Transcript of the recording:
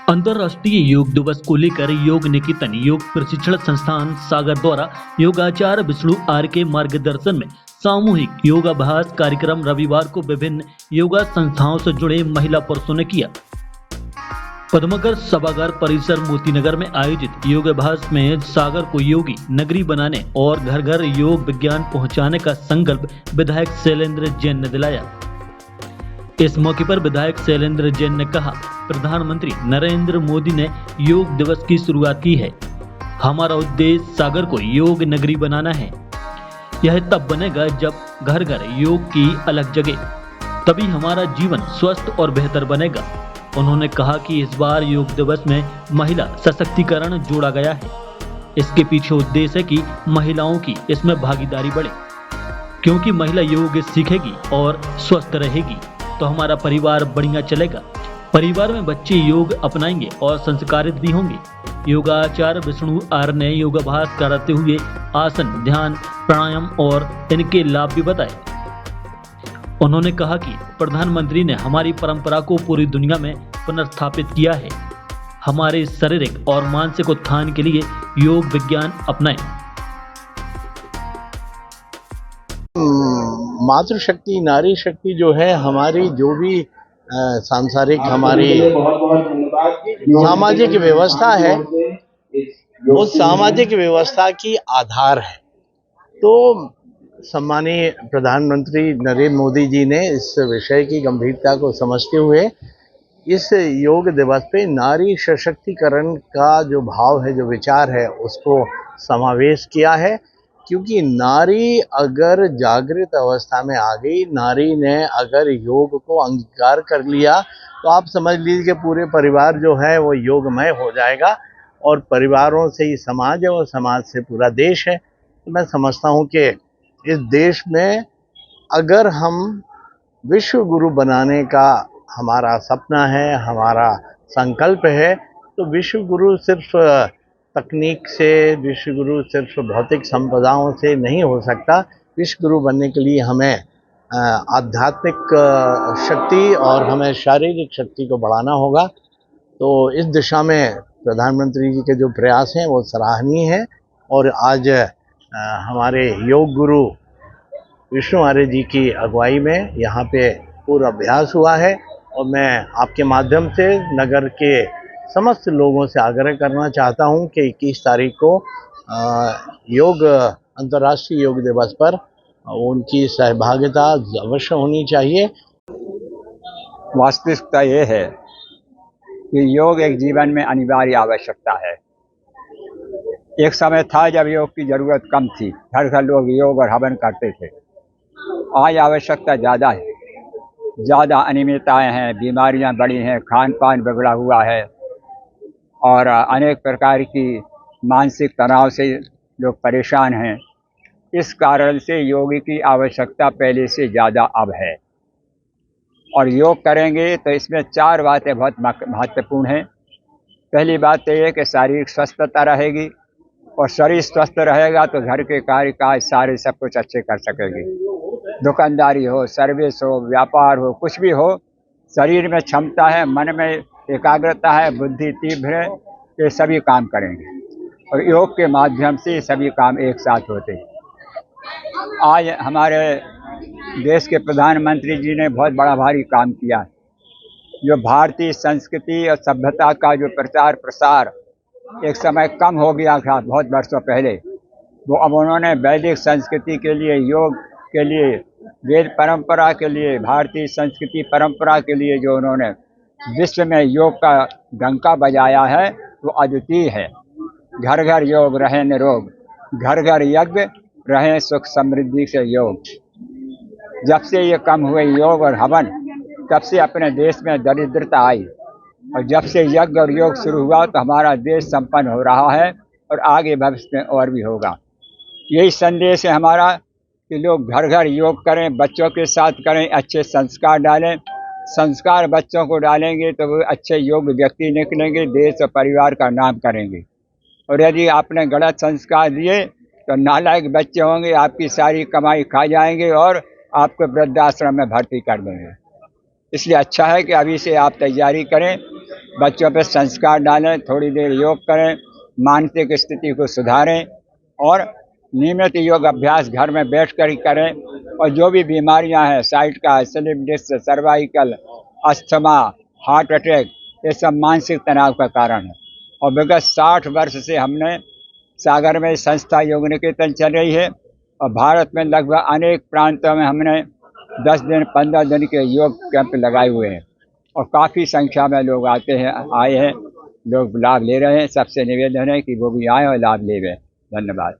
अंतर्राष्ट्रीय योग दिवस को लेकर योग निकेतन योग प्रशिक्षण संस्थान सागर द्वारा योगाचार्य विष्णु आर के मार्गदर्शन में सामूहिक योगाभ्यास कार्यक्रम रविवार को विभिन्न योगा संस्थाओं से जुड़े महिला पुरुषों ने किया। पद्मकर सभागार परिसर मोतीनगर में आयोजित योगाभ्यास में सागर को योगी नगरी बनाने और घर घर योग विज्ञान पहुंचाने का संकल्प विधायक शैलेंद्र जैन ने दिलाया। इस मौके पर विधायक शैलेंद्र जैन ने कहा, प्रधानमंत्री नरेंद्र मोदी ने योग दिवस की शुरुआत की है। हमारा उद्देश्य सागर को योग नगरी बनाना है। यह तब बनेगा जब घर घर योग की अलग जगह, तभी हमारा जीवन स्वस्थ और बेहतर बनेगा। उन्होंने कहा कि इस बार योग दिवस में महिला सशक्तिकरण जोड़ा गया है। इसके पीछे उद्देश्य है कि महिलाओं की इसमें भागीदारी बढ़े, क्योंकि महिला योग सीखेगी और स्वस्थ रहेगी तो हमारा परिवार बढ़िया चलेगा। परिवार में बच्चे योग अपनाएंगे और संस्कारित भी होंगे। योगाचार्य विष्णु आर ने योगाभ्यास कराते हुए आसन, ध्यान, प्राणायाम और इनके लाभ भी बताए। उन्होंने कहा कि प्रधानमंत्री ने हमारी परंपरा को पूरी दुनिया में पुनर्स्थापित किया है। हमारे शारीरिक और मानसिक उत्थान के लिए योग विज्ञान अपनाएं। मातृशक्ति, नारी शक्ति जो है, हमारी जो भी सांसारिक हमारी सामाजिक व्यवस्था है, वो सामाजिक व्यवस्था की आधार है। तो सम्मानीय प्रधानमंत्री नरेंद्र मोदी जी ने इस विषय की गंभीरता को समझते हुए इस योग दिवस पे नारी सशक्तिकरण का जो भाव है, जो विचार है, उसको समावेश किया है। क्योंकि नारी अगर जागृत अवस्था में आ गई, नारी ने अगर योग को अंगीकार कर लिया, तो आप समझ लीजिए कि पूरे परिवार जो है वो योगमय हो जाएगा और परिवारों से ही समाज है और समाज से पूरा देश है। तो मैं समझता हूँ कि इस देश में अगर हम विश्व गुरु बनाने का हमारा सपना है, हमारा संकल्प है, तो विश्व गुरु सिर्फ तकनीक से, विश्व गुरु सिर्फ भौतिक संपदाओं से नहीं हो सकता। विश्व गुरु बनने के लिए हमें आध्यात्मिक शक्ति और हमें शारीरिक शक्ति को बढ़ाना होगा। तो इस दिशा में प्रधानमंत्री जी के जो प्रयास हैं वो सराहनीय हैं। और आज हमारे योग गुरु विष्णु आर्य जी की अगुवाई में यहाँ पे पूरा अभ्यास हुआ है। और मैं आपके माध्यम से नगर के समस्त लोगों से आग्रह करना चाहता हूँ कि 21 तारीख को योग अंतर्राष्ट्रीय योग दिवस पर उनकी सहभागिता अवश्य होनी चाहिए। वास्तविकता ये है कि योग एक जीवन में अनिवार्य आवश्यकता है। एक समय था जब योग की ज़रूरत कम थी, घर घर लोग योग और हवन करते थे। आज आवश्यकता ज़्यादा है, ज़्यादा अनियमितताएँ हैं, बीमारियां बढ़ी हैं, खान पान बिगड़ा हुआ है और अनेक प्रकार की मानसिक तनाव से लोग परेशान हैं। इस कारण से योग की आवश्यकता पहले से ज़्यादा अब है। और योग करेंगे तो इसमें 4 बातें बहुत महत्वपूर्ण हैं। पहली बात तो ये कि शारीरिक स्वस्थता रहेगी, और शरीर स्वस्थ रहेगा तो घर के कार्य काज सारे सब कुछ अच्छे कर सकेंगे। दुकानदारी हो, सर्विस हो, व्यापार हो, कुछ भी हो, शरीर में क्षमता है, मन में एकाग्रता है, बुद्धि तीव्र है, ये सभी काम करेंगे। और योग के माध्यम से सभी काम एक साथ होते हैं। आज हमारे देश के प्रधानमंत्री जी ने बहुत बड़ा भारी काम किया है। जो भारतीय संस्कृति और सभ्यता का जो प्रचार प्रसार एक समय कम हो गया था बहुत वर्षों पहले, वो अब उन्होंने वैदिक संस्कृति के लिए, योग के लिए, वेद परंपरा के लिए, भारतीय संस्कृति परंपरा के लिए जो उन्होंने विश्व में योग का डंका बजाया है वो अद्वितीय है। घर घर योग रहे निरोग, घर घर यज्ञ रहे सुख समृद्धि से योग। जब से ये कम हुए योग और हवन, तब से अपने देश में दरिद्रता आई। और जब से यज्ञ और योग शुरू हुआ तो हमारा देश संपन्न हो रहा है और आगे भविष्य में और भी होगा। यही संदेश है हमारा कि लोग घर घर योग करें, बच्चों के साथ करें, अच्छे संस्कार डालें। संस्कार बच्चों को डालेंगे तो वो अच्छे योग्य व्यक्ति निकलेंगे, देश और परिवार का नाम करेंगे। और यदि आपने गलत संस्कार दिए तो नालायक बच्चे होंगे, आपकी सारी कमाई खा जाएंगे और आपको वृद्धाश्रम में भर्ती कर देंगे। इसलिए अच्छा है कि अभी से आप तैयारी करें बच्चों पर संस्कार डालें, थोड़ी देर योग करें, मानसिक स्थिति को सुधारें और नियमित योग अभ्यास घर में बैठकर ही करें। और जो भी बीमारियां हैं, साइट का, slip disc, cervical, asthma, heart attack, ये सब मानसिक तनाव का कारण है। और विगत 60 वर्ष से हमने सागर में संस्था योग निकेतन चल रही है और भारत में लगभग अनेक प्रांतों में हमने 10 दिन 15 दिन के योग कैंप लगाए हुए हैं और काफ़ी संख्या में लोग आए हैं, लोग लाभ ले रहे हैं। सबसे निवेदन है कि वो भी आए और लाभ ले रहे हैं। धन्यवाद।